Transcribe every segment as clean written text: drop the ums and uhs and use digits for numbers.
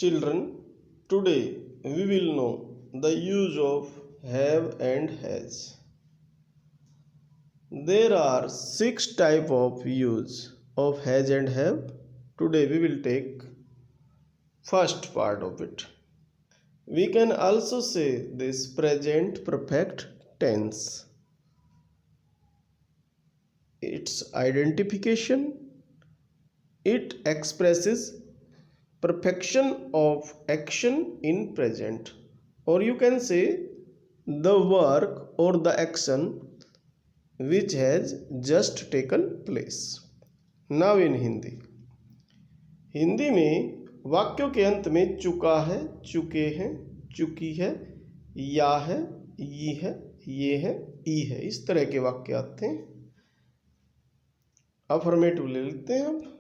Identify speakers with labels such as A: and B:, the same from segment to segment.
A: Children, today we will know the use of have and has. There are 6 types of use of has and have. Today we will take first part of it. We can also say this present perfect tense. Its identification, it expresses perfection of action in present, or you can say the work or the action which has just taken place. Now in Hindi में वाक्यों के अंत में चुका है, चुके हैं, चुकी है, या है, ये है, ई है, इस तरह के वाक्य आते हैं। अफर्मेटिव ले लेते हैं अब,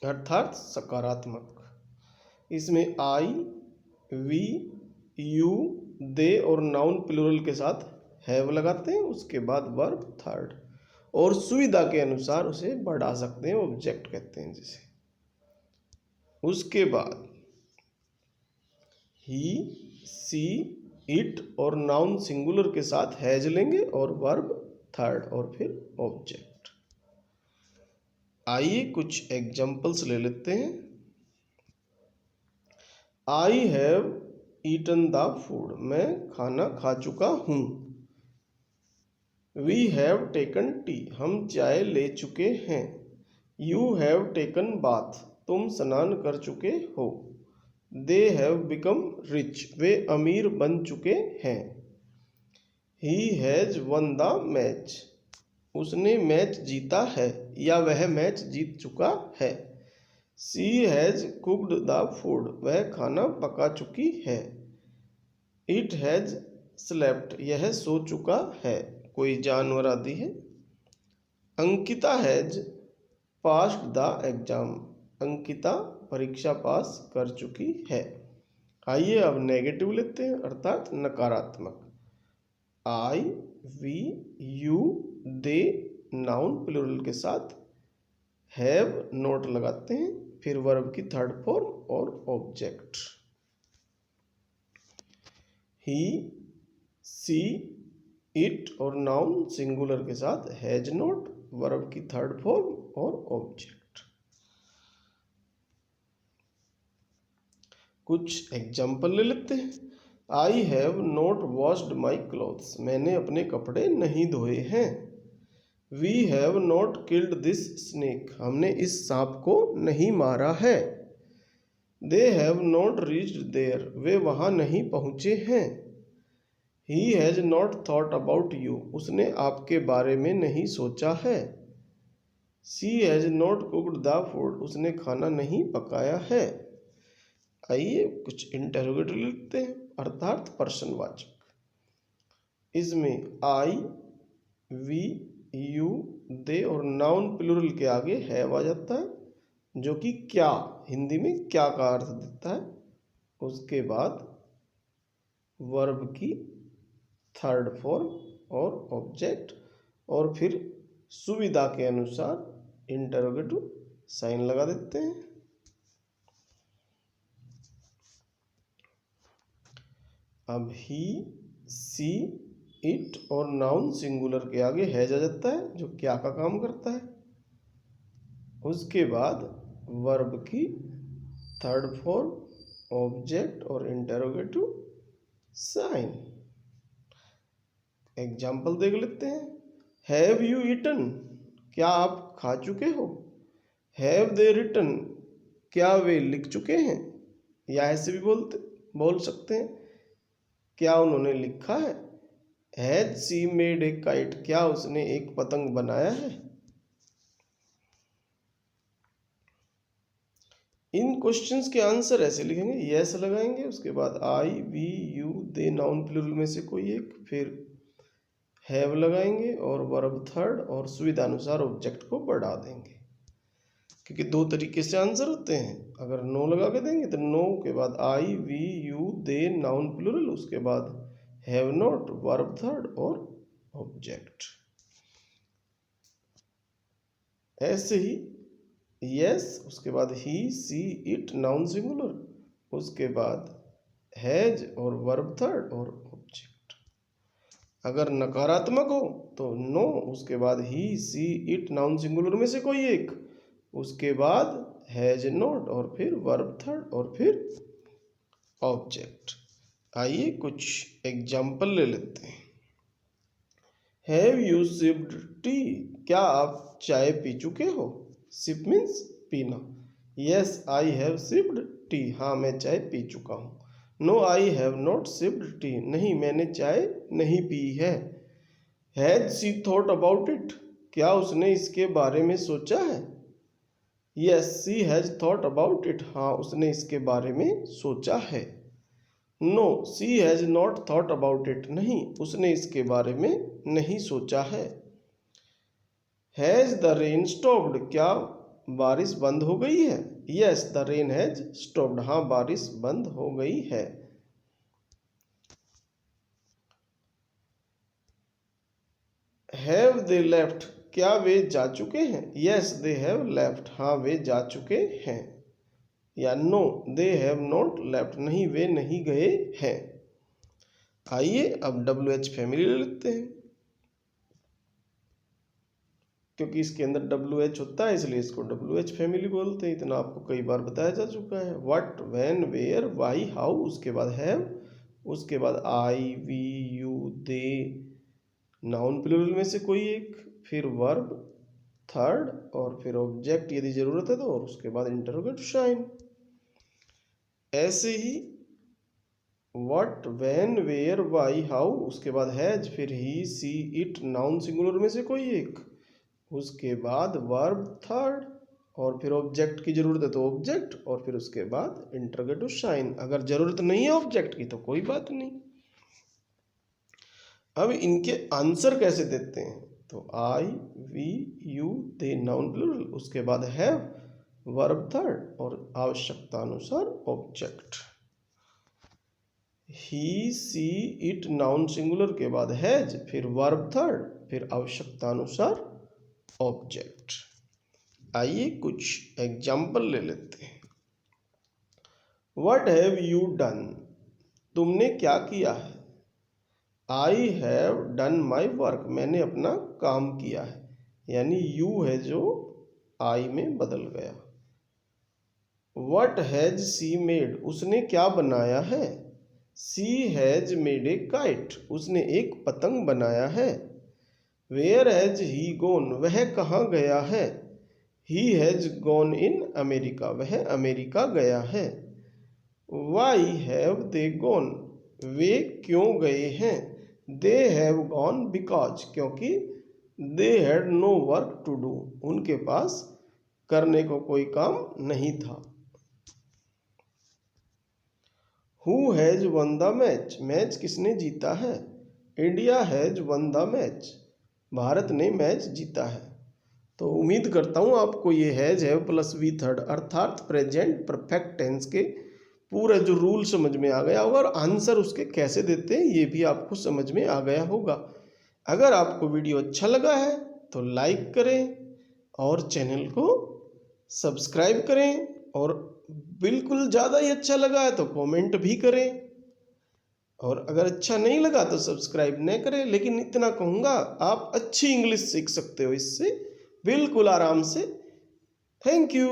A: अर्थात सकारात्मक। इसमें आई, वी, यू, दे और नाउन प्लूरल के साथ हैव लगाते हैं, उसके बाद वर्ब थर्ड, और सुविधा के अनुसार उसे बढ़ा सकते हैं, ऑब्जेक्ट कहते हैं जिसे। उसके बाद ही, सी, इट और नाउन सिंगुलर के साथ हैज लेंगे और वर्ब थर्ड और फिर ऑब्जेक्ट। आइए कुछ एग्जांपल्स ले लेते हैं। I have eaten the food, मैं खाना खा चुका हूँ। वी हैव टेकन टी, हम चाय ले चुके हैं। यू हैव टेकन बाथ, तुम स्नान कर चुके हो। दे हैव बिकम रिच, वे अमीर बन चुके हैं। He has won the match, उसने मैच जीता है या वह मैच जीत चुका है। She has cooked the food, वह खाना पका चुकी है। इट हैज स्लेप्ट, यह सो चुका है, कोई जानवर आदि है। Ankita has passed the exam, Ankita परीक्षा पास कर चुकी है। आइए अब नेगेटिव लेते हैं, अर्थात नकारात्मक। I, we, you, they noun plural के साथ हैव नोट लगाते हैं, फिर वर्ब की थर्ड फॉर्म और ऑब्जेक्ट। ही, सी, इट और नाउन सिंगुलर के साथ हैज नोट, वर्ब की थर्ड फॉर्म और ऑब्जेक्ट। कुछ एग्जाम्पल ले लेते हैं। I have not washed my clothes, मैंने अपने कपड़े नहीं धोए हैं। We have not killed this snake, हमने इस सांप को नहीं मारा है। दे हैव नॉट रीच्ड देयर, वे वहां नहीं पहुंचे हैं। He has not thought about you, उसने आपके बारे में नहीं सोचा है। She has not cooked the food, उसने खाना नहीं पकाया है। आइए कुछ इंटरोगेटिव लिखते हैं, अर्थात प्रश्नवाचक। इसमें आई, वी, यू, दे और नाउन प्लूरल के आगे हैव आ जाता है, जो कि क्या, हिंदी में क्या का अर्थ देता है। उसके बाद वर्ब की थर्ड फॉर्म और ऑब्जेक्ट, और फिर सुविधा के अनुसार इंटरोगेटिव साइन लगा देते हैं। अब ही, सी, इट और नाउन सिंगुलर के आगे हैज आ जाता है, जो क्या का काम करता है। उसके बाद वर्ब की थर्ड फॉर्म, ऑब्जेक्ट और इंटरोगेटिव साइन। एग्जाम्पल देख लेते हैं। हैव यू ईटन, क्या आप खा चुके हो। हैव दे रिटन, क्या वे लिख चुके हैं, या ऐसे भी बोल सकते हैं, क्या उन्होंने लिखा है। Has C made a kite, क्या उसने एक पतंग बनाया है। इन क्वेश्चंस के आंसर ऐसे लिखेंगे, यस लगाएंगे, उसके बाद I, we, you, they noun plural में से कोई एक, फिर हैव लगाएंगे और वर्ब थर्ड, और सुविधा अनुसार ऑब्जेक्ट को बढ़ा देंगे। क्योंकि दो तरीके से आंसर होते हैं, अगर नो लगा के देंगे तो नो के बाद I, we, you, they noun plural, उसके बाद हैव नॉट, वर्ब थर्ड और ऑब्जेक्ट। ऐसे ही यस, उसके बाद he she it noun singular, उसके बाद हैज और वर्ब थर्ड और ऑब्जेक्ट। अगर नकारात्मक हो तो नो, उसके बाद he she it noun singular में से कोई एक, उसके बाद हैज नॉट और फिर वर्ब थर्ड और फिर ऑब्जेक्ट। आइए कुछ एग्जाम्पल ले लेते हैं। हैव यू सिप्ड टी, क्या आप चाय पी चुके हो? सिप मीन्स पीना। Yes I have sipped tea, हाँ मैं चाय पी चुका हूँ। No I have not sipped tea, नहीं मैंने चाय नहीं पी है। Has she thought about it, क्या उसने इसके बारे में सोचा है? Yes she has thought about it, हाँ उसने इसके बारे में सोचा है। No she has not thought about it, नहीं उसने इसके बारे में नहीं सोचा है। हैज द रेन स्टॉप्ड, क्या बारिश बंद हो गई है? Yes the rain has stopped, हाँ बारिश बंद हो गई है। हैव दे लेफ्ट, क्या वे जा चुके हैं? यस दे हैव लेफ्ट, हाँ वे जा चुके हैं। या no they have not left, नहीं वे नहीं गए हैं। आइए अब WH फैमिली ले लेते हैं, क्योंकि इसके अंदर WH होता है इसलिए इसको WH फैमिली बोलते हैं। इतना आपको कई बार बताया जा चुका है। What, when, where, why, how, उसके बाद हैव, उसके बाद I, we, you, they, noun plural में से कोई एक, फिर वर्ब थर्ड और फिर ऑब्जेक्ट यदि जरूरत है तो, और उसके बाद इंटरोगेटिव साइन। ऐसे ही what, when, where, why, how, उसके बाद हैज, फिर he, she, it, noun singular में से कोई एक, उसके बाद वर्ब थर्ड और फिर ऑब्जेक्ट की जरूरत है तो ऑब्जेक्ट और फिर उसके बाद इंटरोगेटिव साइन। अगर जरूरत नहीं है ऑब्जेक्ट की तो कोई बात नहीं। अब इनके आंसर कैसे देते हैं, तो I, we, you, they, noun plural, उसके बाद हैव, वर्ब थर्ड और आवश्यकता अनुसार object. He, she, it, noun singular के बाद हैज, फिर वर्ब थर्ड, फिर आवश्यकता अनुसार ऑब्जेक्ट। आइए कुछ एग्जाम्पल ले लेते हैं। व्हाट हैव यू डन, तुमने क्या किया है? I have done my work, मैंने अपना काम किया है, यानी यू है जो आई में बदल गया। व्हाट हैज सी मेड, उसने क्या बनाया है? सी हैज मेड ए काइट, उसने एक पतंग बनाया है। वेयर हैज ही गॉन, वह कहाँ गया है? He has gone in America, वह अमेरिका गया है। वाई हैव दे गॉन, वे क्यों गए हैं? दे हैव गॉन बिकॉज, क्योंकि they had no work to do, उनके पास करने को कोई काम नहीं था। Who has won the match, match किसने जीता है? India has won the match, भारत ने मैच जीता है। तो उम्मीद करता हूँ आपको ये has, have plus V third अर्थात प्रेजेंट परफेक्ट टेंस के पूरा जो रूल समझ में आ गया होगा और आंसर उसके कैसे देते हैं ये भी आपको समझ में आ गया होगा। अगर आपको वीडियो अच्छा लगा है तो लाइक करें और चैनल को सब्सक्राइब करें, और बिल्कुल ज़्यादा ही अच्छा लगा है तो कमेंट भी करें, और अगर अच्छा नहीं लगा तो सब्सक्राइब न करें। लेकिन इतना कहूँगा, आप अच्छी इंग्लिश सीख सकते हो इससे बिल्कुल आराम से। Thank you.